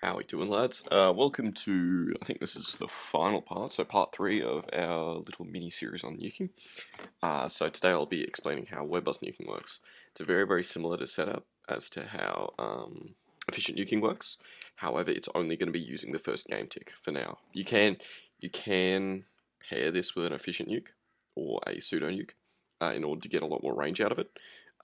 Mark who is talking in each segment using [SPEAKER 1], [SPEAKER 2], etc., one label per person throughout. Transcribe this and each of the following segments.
[SPEAKER 1] How we doing, lads? Welcome to, I think this is the final part, so part 3 of our little mini-series on nuking. So today I'll be explaining how Webbust nuking works. It's very similar to setup as to how efficient nuking works. However, it's only going to be using the first game tick for now. You can pair this with an efficient nuke or a pseudo nuke in order to get a lot more range out of it.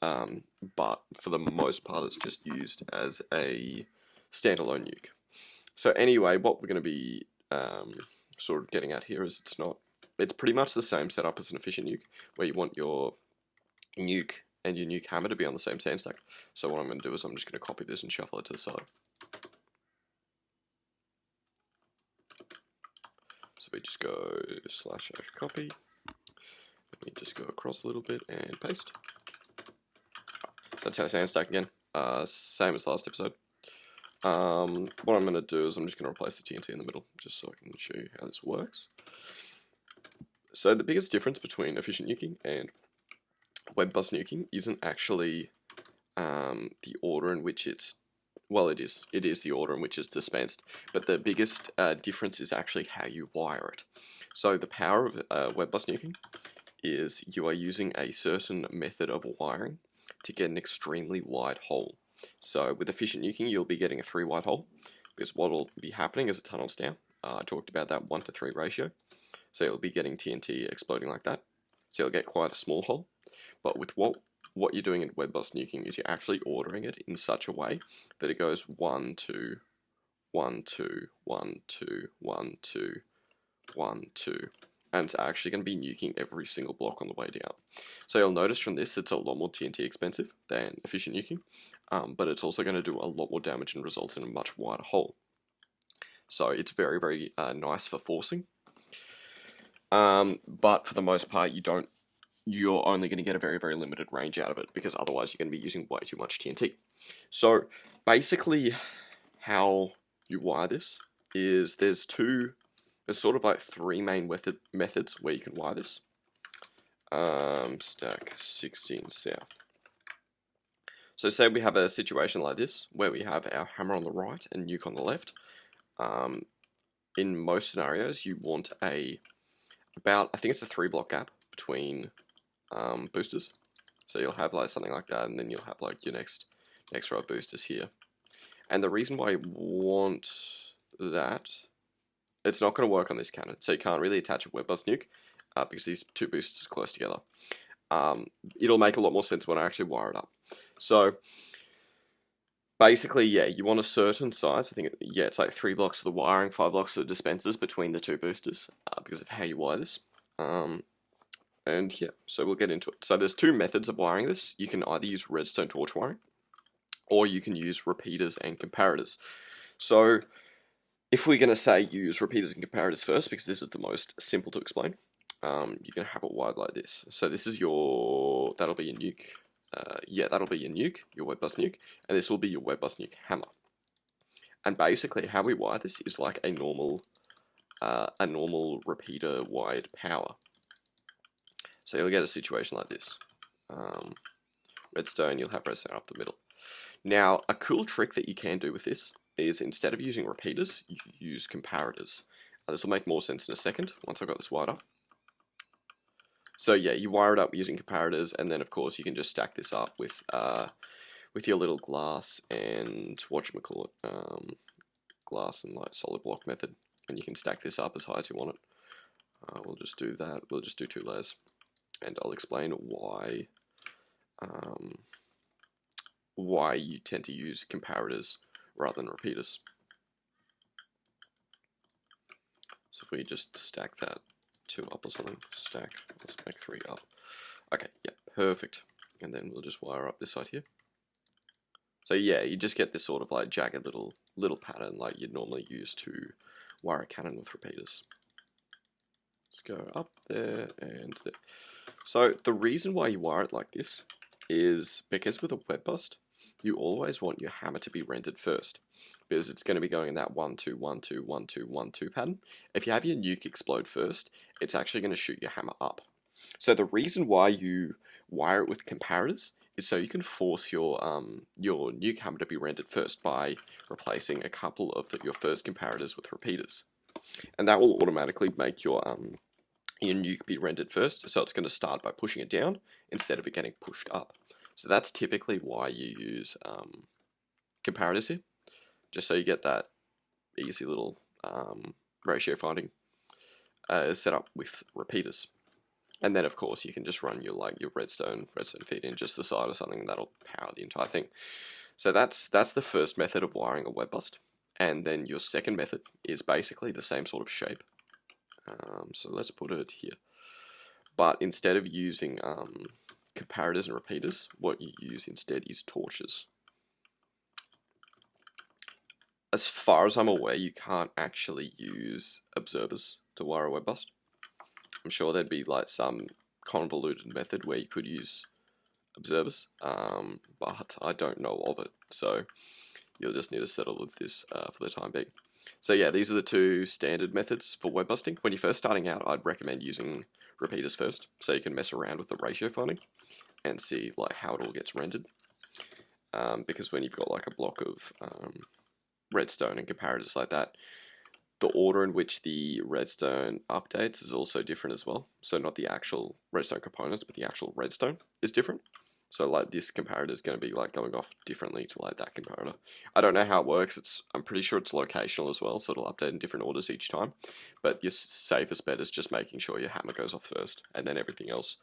[SPEAKER 1] But for the most part, it's just used as a standalone nuke. So anyway, what we're going to be sort of getting at here is it's pretty much the same setup as an efficient nuke, where you want your nuke and your nuke hammer to be on the same sand stack. So what I'm going to do is I'm just going to copy this and shuffle it to the side. So we just go /copy, let me just go across a little bit and paste. So that's our sand stack again, same as last episode. What I'm going to do is I'm just going to replace the TNT in the middle, just so I can show you how this works. So the biggest difference between efficient nuking and Webbust nuking isn't actually the order in which it's, well, it is the order in which it's dispensed, but the biggest difference is actually how you wire it. So the power of Webbust nuking is you are using a certain method of wiring to get an extremely wide hole. So with efficient nuking, you'll be getting a 3 wide hole, because what will be happening as it tunnels down, I talked about that 1:3 ratio, so you'll be getting TNT exploding like that, so you'll get quite a small hole. But with what you're doing in Webbust nuking is you're actually ordering it in such a way that it goes 1, 2, 1, 2, 1, 2, 1, 2, 1, 2. And it's actually going to be nuking every single block on the way down. So you'll notice from this that it's a lot more TNT expensive than efficient nuking, but it's also going to do a lot more damage and result in a much wider hole. So it's very nice for forcing, but for the most part you're only going to get a very limited range out of it, because otherwise you're going to be using way too much TNT. So basically how you wire this is there's sort of like 3 main methods where you can wire this. Stack 16 south. So say we have a situation like this, where we have our hammer on the right and nuke on the left. In most scenarios, you want I think it's a 3 block gap between boosters. So you'll have like something like that, and then you'll have like your next row of boosters here. And the reason why you want that, it's not going to work on this cannon, so you can't really attach a Webbust nuke because these 2 boosters are close together. It'll make a lot more sense when I actually wire it up. So basically, yeah, you want a certain size. I think, it's like 3 blocks for the wiring, 5 blocks for the dispensers between the 2 boosters because of how you wire this. And yeah, so we'll get into it. So there's 2 methods of wiring this. You can either use redstone torch wiring, or you can use repeaters and comparators. So if we're going to say use repeaters and comparators first, because this is the most simple to explain, you're going to have it wired like this. So this is that'll be your nuke. That'll be your nuke, your Webbust nuke, and this will be your Webbust nuke hammer. And basically how we wire this is like a normal repeater wired power. So you'll get a situation like this. Redstone, you'll have redstone up the middle. Now, a cool trick that you can do with this is instead of using repeaters, you use comparators. This will make more sense in a second, once I've got this wired up. So yeah, you wire it up using comparators, and then of course you can just stack this up with your little glass and whatchamacallit, glass and like solid block method, and you can stack this up as high as you want it. We'll just do that. We'll just do 2 layers, and I'll explain why you tend to use comparators rather than repeaters. So if we just stack that 2 up or something, let's make 3 up. Okay, yeah, perfect. And then we'll just wire up this side here. So yeah, you just get this sort of like jagged little pattern like you'd normally use to wire a cannon with repeaters. Let's go up there and there. So the reason why you wire it like this is because with a Webbust, you always want your hammer to be rendered first, because it's going to be going in that 1, 2, 1, 2, 1, 2, 1, 2 pattern. If you have your nuke explode first, it's actually going to shoot your hammer up. So the reason why you wire it with comparators is so you can force your nuke hammer to be rendered first by replacing a couple of your first comparators with repeaters, and that will automatically make your nuke be rendered first. So it's going to start by pushing it down instead of it getting pushed up. So that's typically why you use comparators here, just so you get that easy little ratio finding set up with repeaters. And then of course you can just run your redstone feed in just the side or something, and that'll power the entire thing. So that's the first method of wiring a Webbust. And then your second method is basically the same sort of shape. So let's put it here. But instead of using comparators and repeaters, what you use instead is torches. As far as I'm aware, you can't actually use observers to wire a Webbust. I'm sure there'd be like some convoluted method where you could use observers, but I don't know of it, so you'll just need to settle with this for the time being. So yeah, these are the two standard methods for Webbusting. When you're first starting out, I'd recommend using repeaters first, so you can mess around with the ratio finding and see like how it all gets rendered. Because when you've got like a block of redstone and comparators like that, the order in which the redstone updates is also different as well. So not the actual redstone components, but the actual redstone is different. So like this comparator is going to be like going off differently to like that comparator. I don't know how it works. I'm pretty sure it's locational as well, so it'll update in different orders each time. But your safest bet is just making sure your hammer goes off first, and then everything else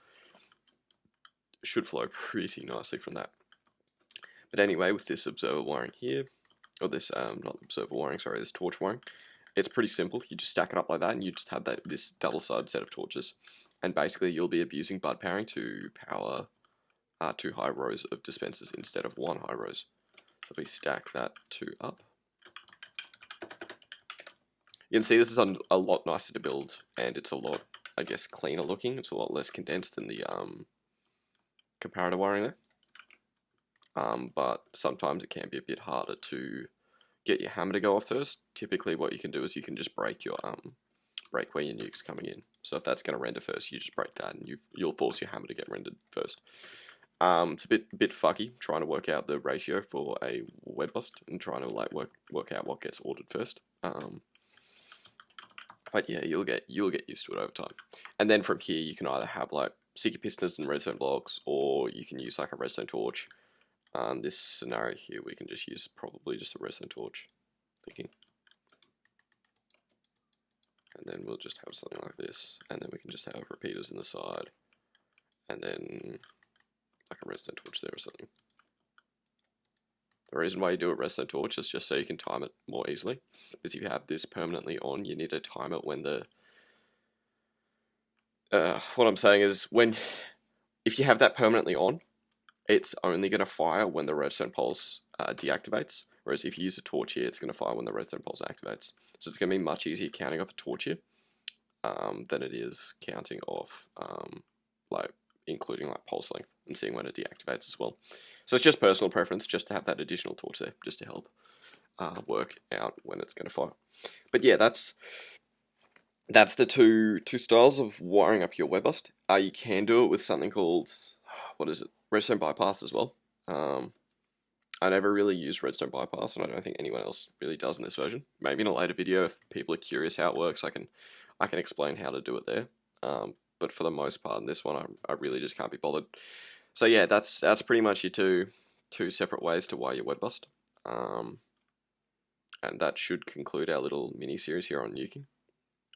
[SPEAKER 1] should flow pretty nicely from that. But anyway, with this observer wiring here, or this not observer wiring, sorry, this torch wiring, it's pretty simple. You just stack it up like that, and you just have this double-sided set of torches. And basically, you'll be abusing bud powering to power 2 high rows of dispensers instead of 1 high rows. So if we stack that 2 up, you can see this is a lot nicer to build, and it's a lot, I guess, cleaner looking. It's a lot less condensed than the comparator wiring there. But sometimes it can be a bit harder to get your hammer to go off first. Typically what you can do is you can just break your break where your nuke's coming in. So if that's going to render first, you just break that, and you'll force your hammer to get rendered first. It's a bit fucky trying to work out the ratio for a Webbust and trying to like work out what gets ordered first. But yeah, you'll get used to it over time. And then from here you can either have like sticky pistons and redstone blocks, or you can use like a redstone torch. This scenario here, we can just use probably just a redstone torch, thinking. And then we'll just have something like this, and then we can just have repeaters in the side, and then like a redstone torch there or something. The reason why you do a redstone torch is just so you can time it more easily, because if you have this permanently on, you need to time it when the what I'm saying is if you have that permanently on, it's only going to fire when the redstone pulse deactivates, whereas if you use a torch here, it's going to fire when the redstone pulse activates. So it's going to be much easier counting off a torch here than it is counting off, like including like pulse length and seeing when it deactivates as well. So it's just personal preference, just to have that additional torch there, just to help work out when it's going to fire. But yeah, that's the two styles of wiring up your Webbust. You can do it with something called, what is it? Redstone bypass as well. I never really used redstone bypass, and I don't think anyone else really does in this version. Maybe in a later video, if people are curious how it works, I can explain how to do it there. But for the most part, in this one, I really just can't be bothered. So yeah, that's pretty much your two separate ways to wire your Webbust. And that should conclude our little mini series here on nuking.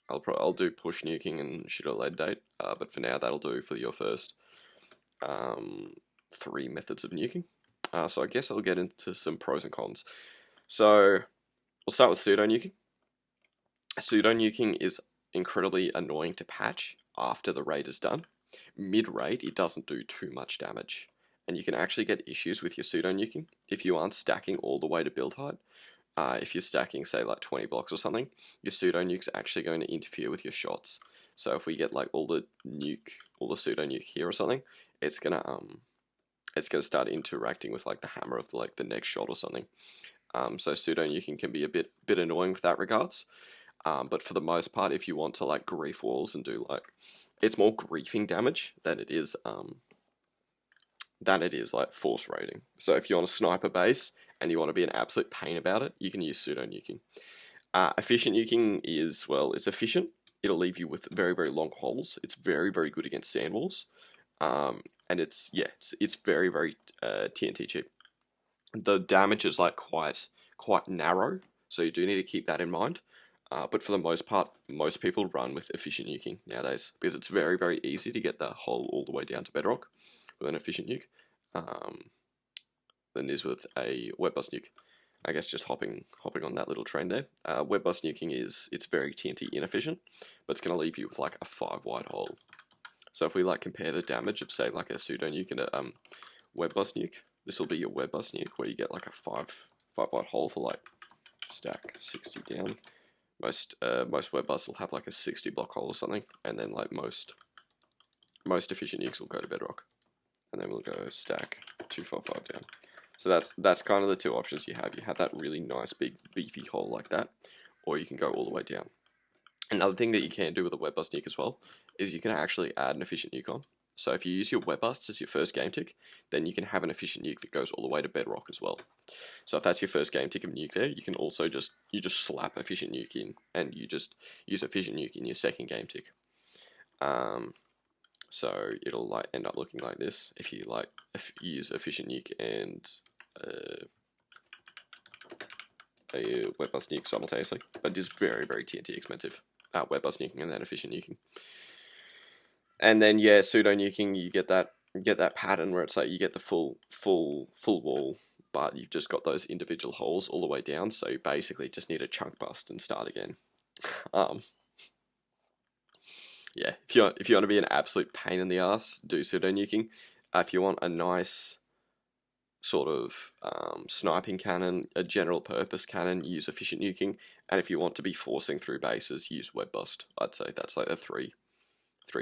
[SPEAKER 1] I'll do push nuking and shoot a lead date, but for now that'll do for your first 3 methods of nuking. So I guess I'll get into some pros and cons. So we'll start with pseudo nuking. Pseudo nuking is incredibly annoying to patch after the raid is done. Mid-raid, it doesn't do too much damage, and you can actually get issues with your pseudo nuking if you aren't stacking all the way to build height. If you're stacking, say, like 20 blocks or something, your pseudo nuke's actually going to interfere with your shots. So if we get like all the pseudo nuke here or something, it's gonna start interacting with like the hammer of like the next shot or something. So pseudo nuking can be a bit annoying with that regards. But for the most part, if you want to like grief walls and do like, it's more griefing damage than it is than it is like force raiding. So if you're on a sniper base and you want to be an absolute pain about it, you can use pseudo nuking. Efficient nuking is, well, it's efficient. It'll leave you with very, very long holes. It's very, very good against sand walls. And it's very, very TNT cheap. The damage is like quite narrow, so you do need to keep that in mind. But for the most part, most people run with efficient nuking nowadays because it's very, very easy to get the hole all the way down to bedrock with an efficient nuke than it is with a Webbust nuke. I guess just hopping on that little train there. Webbust nuking it's very TNT inefficient, but it's going to leave you with like a 5 wide hole. So if we like compare the damage of say like a pseudo nuke and a Webbust nuke, this will be your Webbust nuke where you get like a 5 wide hole for like stack 60 down. Most Webbusts will have like a 60 block hole or something, and then like most efficient nukes will go to bedrock, and then we'll go stack 255 down. So that's kind of the two options you have. You have that really nice big beefy hole like that, or you can go all the way down. Another thing that you can do with a Webbust nuke as well is you can actually add an efficient nuke on. So if you use your Webbust as your first game tick, then you can have an efficient nuke that goes all the way to bedrock as well. So if that's your first game tick of nuke there, you can also just slap efficient nuke in, and you just use efficient nuke in your second game tick. So it'll like end up looking like this if you use efficient nuke and a Webbust nuke simultaneously. But it is very, very TNT expensive. Webbust nuking and then efficient nuking. And then yeah, pseudo nuking, you get that pattern where it's like you get the full wall, but you've just got those individual holes all the way down. So you basically just need a chunk bust and start again. Yeah, if you want to be an absolute pain in the ass, do pseudo nuking. If you want a nice sort of sniping cannon, a general purpose cannon, use efficient nuking. And if you want to be forcing through bases, use Webbust. I'd say that's like the three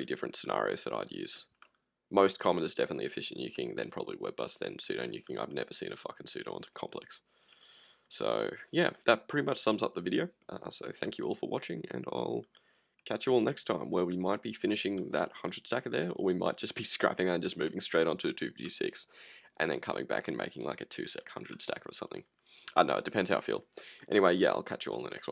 [SPEAKER 1] different scenarios that I'd use. Most common is definitely efficient nuking, then probably Webbust, then pseudo nuking. I've never seen a fucking pseudo on complex. So yeah, that pretty much sums up the video. So thank you all for watching, and I'll catch you all next time, where we might be finishing that 100 stacker there, or we might just be scrapping and just moving straight onto a 256, and then coming back and making like a 2 sec 100 stacker or something. I don't know, it depends how I feel. Anyway, yeah, I'll catch you all in the next one.